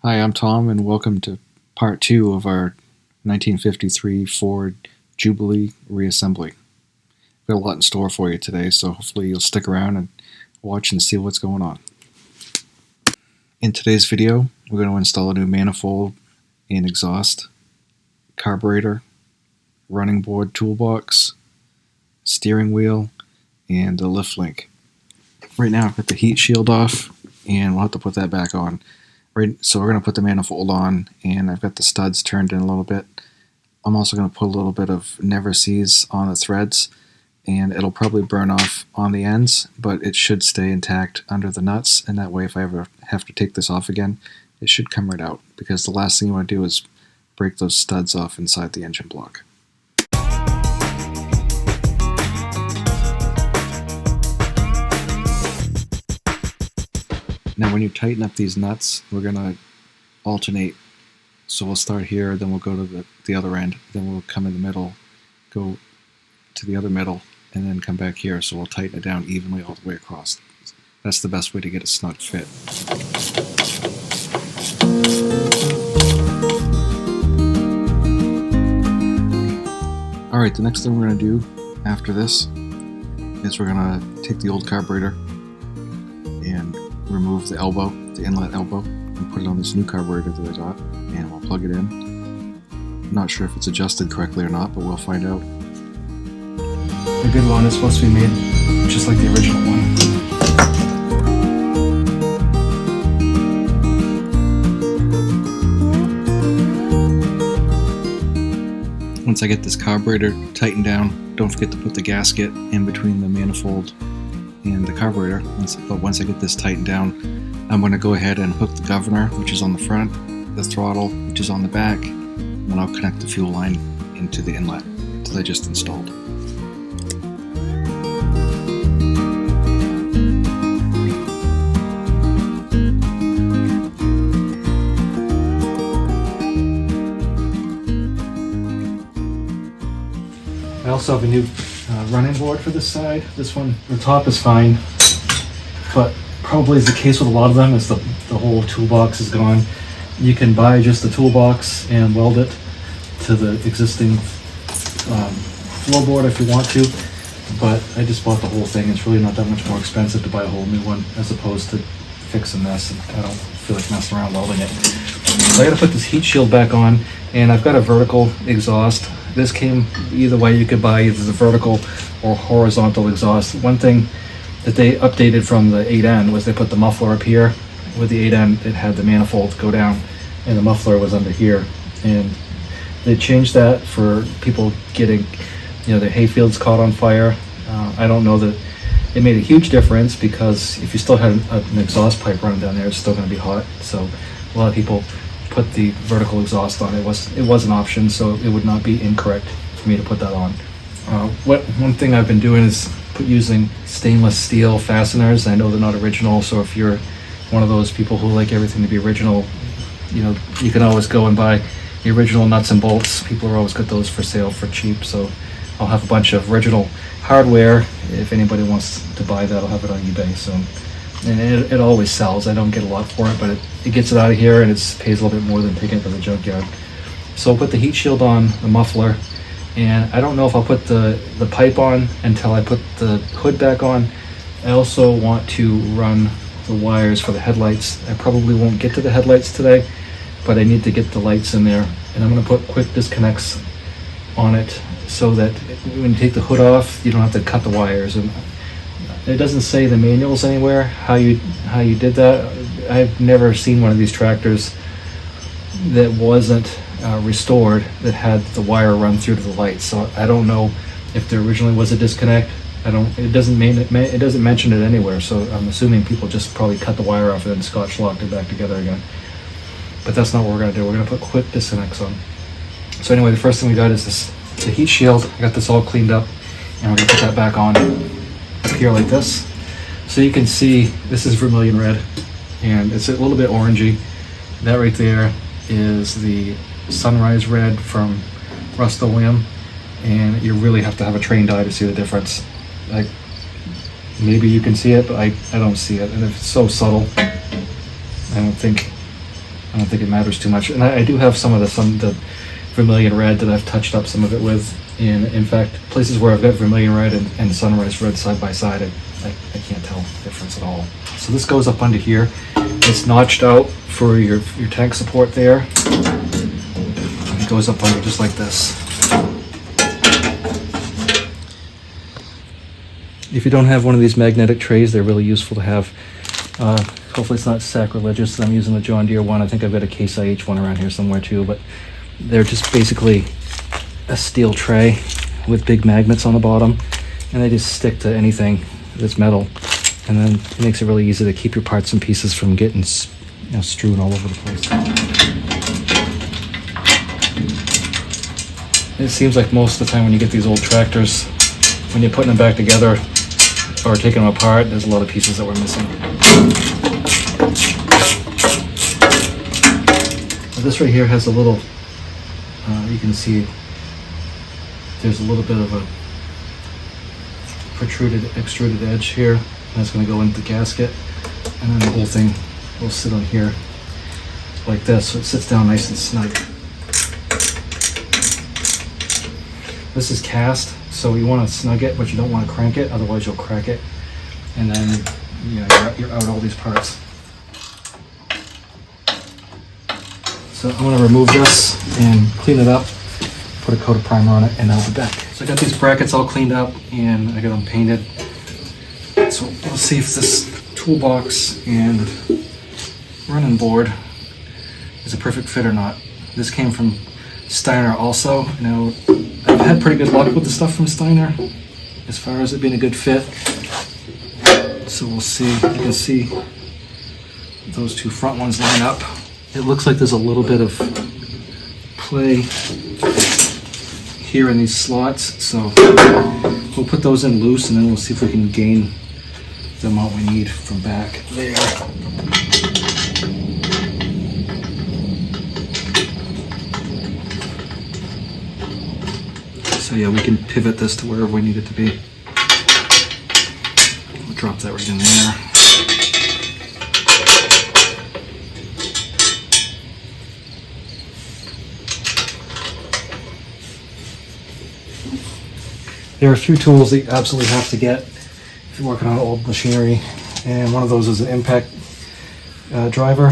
Hi, I'm Tom, and welcome to part 2 of our 1953 Ford Jubilee reassembly. We've got a lot in store for you today, so hopefully you'll stick around and watch and see what's going on. In today's video, we're going to install a new manifold and exhaust, carburetor, running board toolbox, steering wheel, and a lift link. Right now I've got the heat shield off, and we'll have to put that back on. So we're going to put the manifold on, and I've got the studs turned in a little bit. I'm also going to put a little bit of Never Sees on the threads, and it'll probably burn off on the ends, but it should stay intact under the nuts, and that way if I ever have to take this off again, it should come right out, because the last thing you want to do is break those studs off inside the engine block. Now when you tighten up these nuts, we're going to alternate. So we'll start here, then we'll go to the other end, then we'll come in the middle, go to the other middle, and then come back here. So we'll tighten it down evenly all the way across. That's the best way to get a snug fit. Alright, the next thing we're going to do after this is we're going to take the old carburetor and remove the elbow, the inlet elbow, and put it on this new carburetor that I got, and we'll plug it in. I'm not sure if it's adjusted correctly or not, but we'll find out. The good one is supposed to be made just like the original one. Once I get this carburetor tightened down, don't forget to put the gasket in between the manifold and the carburetor. Once I get this tightened down, I'm going to go ahead and hook the governor, which is on the front, the throttle, which is on the back, and then I'll connect the fuel line into the inlet that I just installed. I also have a new running board for this side. This one, the top is fine, but probably is the case with a lot of them is the whole toolbox is gone. You can buy just the toolbox and weld it to the existing floorboard if you want to, but I just bought the whole thing. It's really not that much more expensive to buy a whole new one as opposed to fixing this, and I don't feel like messing around welding it. So I gotta put this heat shield back on, and I've got a vertical exhaust. This came either way. You could buy either the vertical or horizontal exhaust. One thing that they updated from the 8N was they put the muffler up here. With the 8N, it had the manifold go down, and the muffler was under here. And they changed that for people getting, their hayfields caught on fire. I don't know that it made a huge difference, because if you still had an exhaust pipe running down there, it's still going to be hot. So a lot of people put the vertical exhaust on. It was an option, so it would not be incorrect for me to put that on. One thing I've been doing is using stainless steel fasteners. I know they're not original, so if you're one of those people who like everything to be original, you can always go and buy the original nuts and bolts. People are always got those for sale for cheap, so I'll have a bunch of original hardware. If anybody wants to buy that, I'll have it on eBay. So, and it always sells. I don't get a lot for it, but it gets it out of here, and it pays a little bit more than taking it to the junkyard. So I'll put the heat shield on the muffler, and I don't know if I'll put the pipe on until I put the hood back on. I also want to run the wires for the headlights. I probably won't get to the headlights today, but I need to get the lights in there, and I'm going to put quick disconnects on it so that when you take the hood off, you don't have to cut the wires. And it doesn't say the manuals anywhere how you did that. I've never seen one of these tractors that wasn't restored that had the wire run through to the lights. So I don't know if there originally was a disconnect. It doesn't mention it anywhere. So I'm assuming people just probably cut the wire off and then Scotch locked it back together again. But that's not what we're gonna do. We're gonna put quick disconnects on. So anyway, the first thing we got is the heat shield. I got this all cleaned up, and we're gonna put that back on up here like this. So you can see this is vermilion red, and it's a little bit orangey. That right there is the sunrise red from Rust-Oleum, and you really have to have a trained eye to see the difference. Like, maybe you can see it, but I don't see it, and it's so subtle. I don't think I don't think it matters too much. And I do have some of the vermilion red that I've touched up some of it with. And in fact, places where I've got vermilion red and sunrise red side by side, I can't tell the difference at all. So this goes up under here. It's notched out for your tank support there. And it goes up under just like this. If you don't have one of these magnetic trays, they're really useful to have. Hopefully it's not sacrilegious. I'm using the John Deere one. I think I've got a Case IH one around here somewhere too, but they're just basically a steel tray with big magnets on the bottom, and they just stick to anything that's metal, and then it makes it really easy to keep your parts and pieces from getting strewn all over the place. It seems like most of the time when you get these old tractors, when you're putting them back together or taking them apart, there's a lot of pieces that we're missing. This right here has a little, you can see there's a little bit of a extruded edge here, and that's going to go into the gasket, and then the whole thing will sit on here like this, so it sits down nice and snug. This is cast, so you want to snug it, but you don't want to crank it, otherwise you'll crack it, and then you're out all these parts. So I'm going to remove this and clean it up, put a coat of primer on it, and I'll be back. So I got these brackets all cleaned up and I got them painted. So we'll see if this toolbox and running board is a perfect fit or not. This came from Steiner also. Now, I've had pretty good luck with the stuff from Steiner as far as it being a good fit. So we'll see. You can see those two front ones line up. It looks like there's a little bit of play here in these slots, so we'll put those in loose and then we'll see if we can gain the amount we need from back there. So yeah, we can pivot this to wherever we need it to be. We'll drop that right in there. There are a few tools that you absolutely have to get if you're working on old machinery, and one of those is an impact driver.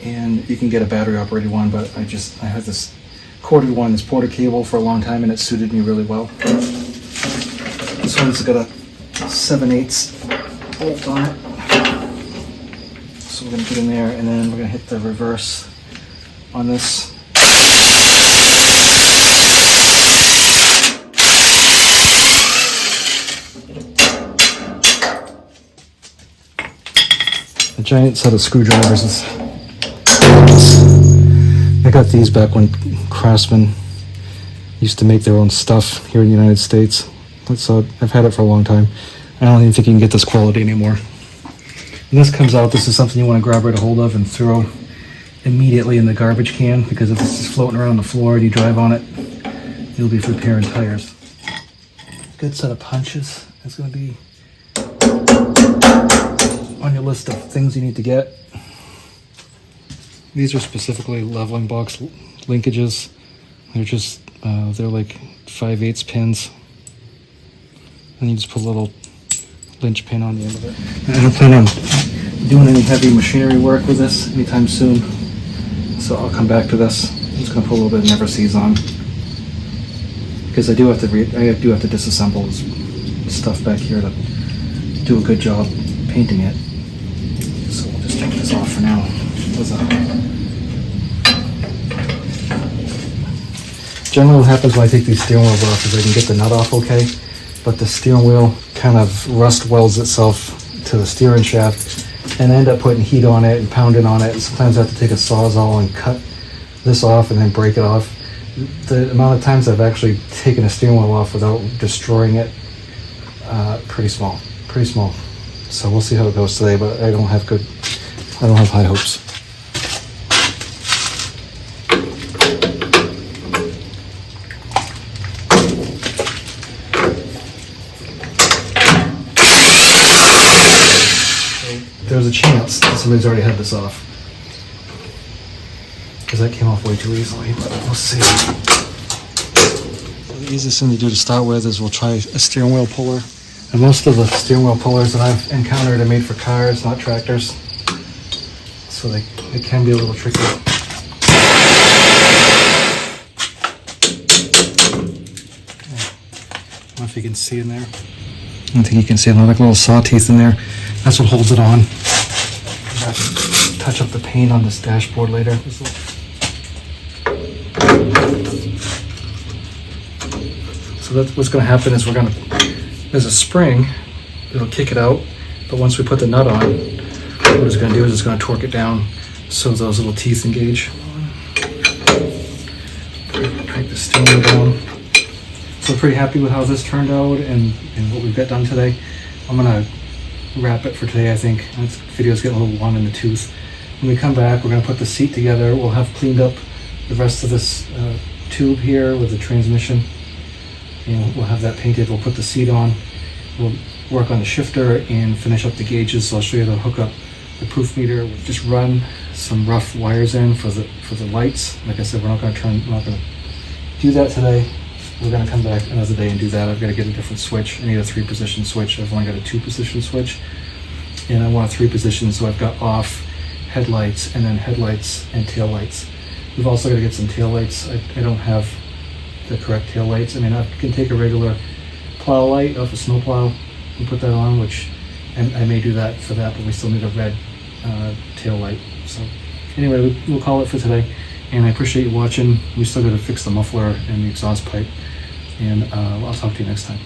And you can get a battery operated one, but I had this corded one, this Porter cable for a long time, and it suited me really well. This one's got a 7/8 bolt on it. So we're going to get in there, and then we're going to hit the reverse on this. A giant set of screwdrivers. I got these back when Craftsman used to make their own stuff here in the United States. So I've had it for a long time. I don't even think you can get this quality anymore. When this comes out, this is something you want to grab right a hold of and throw immediately in the garbage can, because if this is floating around the floor and you drive on it, you'll be repairing tires. Good set of punches. It's going to be on your list of things you need to get. These are specifically leveling box linkages. They're just, they're like 5/8 pins. And you just put a little linch pin on the end of it. I don't plan on doing any heavy machinery work with this anytime soon, so I'll come back to this. I'm just going to put a little bit of never sees on, because I do have to disassemble this stuff back here to do a good job painting it. So we'll just take this off for now. Generally what happens when I take these steering wheels off is I can get the nut off okay, but the steering wheel kind of rust welds itself to the steering shaft, and I end up putting heat on it and pounding on it, and sometimes I have to take a Sawzall and cut this off and then break it off. The amount of times I've actually taken a steering wheel off without destroying it, pretty small. So we'll see how it goes today, but I don't have high hopes. there's a chance that somebody's already had this off. Because that came off way too easily, but we'll see. The easiest thing to do to start with is we'll try a steering wheel puller. And most of the steering wheel pullers that I've encountered are made for cars, not tractors. So they can be a little tricky. I don't know if you can see in there. I don't think you can see them, like little saw teeth in there. That's what holds it on. Touch up the paint on this dashboard later. So that's what's going to happen is there's a spring, it'll kick it out, but once we put the nut on, what it's going to do is it's going to torque it down so those little teeth engage. Crank the steering wheel down. So I'm pretty happy with how this turned out and what we've got done today. I'm going to wrap it for today, I think. This video's getting a little long in the tooth. When we come back, we're going to put the seat together. We'll have cleaned up the rest of this tube here with the transmission. And we'll have that painted. We'll put the seat on. We'll work on the shifter and finish up the gauges. So I'll show you how to hook up the proof meter. We'll just run some rough wires in for the lights. Like I said, we're not going to do that today. We're going to come back another day and do that. I've got to get a different switch. I need a 3-position switch. I've only got a 2-position switch. And I want a 3-position, so I've got off, headlights, and then headlights and tail lights. We've also got to get some tail lights. I don't have the correct tail lights. I mean, I can take a regular plow light off a snow plow and put that on, which I may do that for that, but we still need a red tail light. So anyway, we'll call it for today. And I appreciate you watching. We still got to fix the muffler and the exhaust pipe. And I'll talk to you next time.